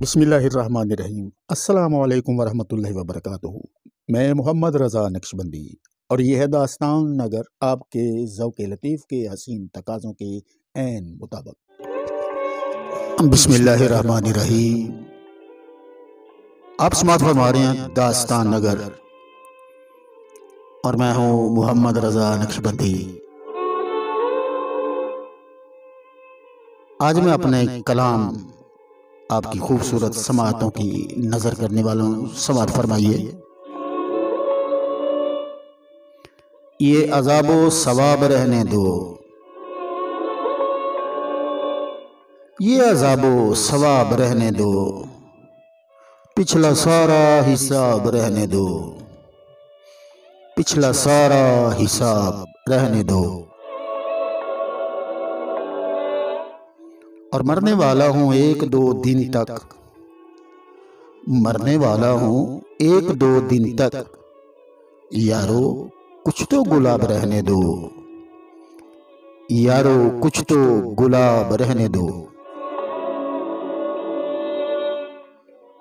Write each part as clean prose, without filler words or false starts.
बिस्मिल्लाहिर्रहमानिर्रहीम। अस्सलामुअलैकुम वरहमतुल्लाहि वबरकातुहू। मैं मोहम्मद रज़ा नक्शबंदी और यह है दास्तान नगर, आपके ज़ौक़ लतीफ़ के हसीन तकाज़ों के ऐन मुताबिक। बिस्मिल्लाहिर्रहमानिर्रहीम। आप समाअत फरमा रहे हैं दास्तान नगर और मैं हूँ मोहम्मद रज़ा नक्शबंदी। आज मैं अपने कलाम आपकी खूबसूरत समाअतों की नजर करने वालों। समाअत फरमाइए। ये अज़ाबो सवाब रहने दो, ये अज़ाबो सवाब रहने दो, पिछला सारा हिसाब रहने दो, पिछला सारा हिसाब रहने दो। और मरने वाला हूँ एक दो दिन तक, मरने वाला हूँ एक दो दिन तक, यारो कुछ तो गुलाब रहने दो, यारो कुछ तो गुलाब रहने दो।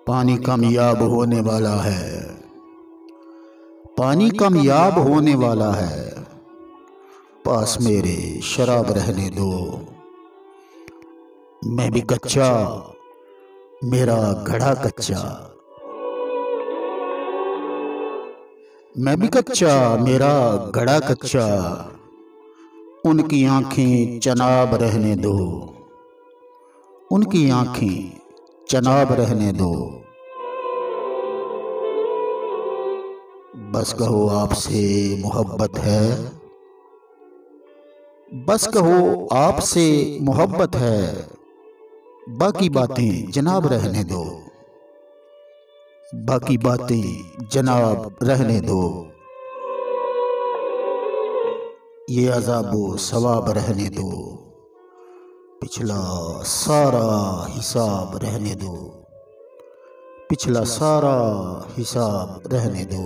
पानी कामयाब होने वाला है, पानी कामयाब होने वाला है, पास मेरे शराब रहने दो। मैं भी कच्चा, मेरा घड़ा कच्चा, मैं भी कच्चा, मेरा घड़ा कच्चा, उनकी आंखें चनाब रहने दो, उनकी आंखें चनाब रहने दो। बस कहो आपसे मोहब्बत है, बस कहो आपसे मोहब्बत है, बाकी बातें जनाब रहने दो, बाकी बातें जनाब रहने दो। ये अज़ाबो सवाब रहने दो, पिछला सारा हिसाब रहने दो, पिछला सारा हिसाब रहने दो।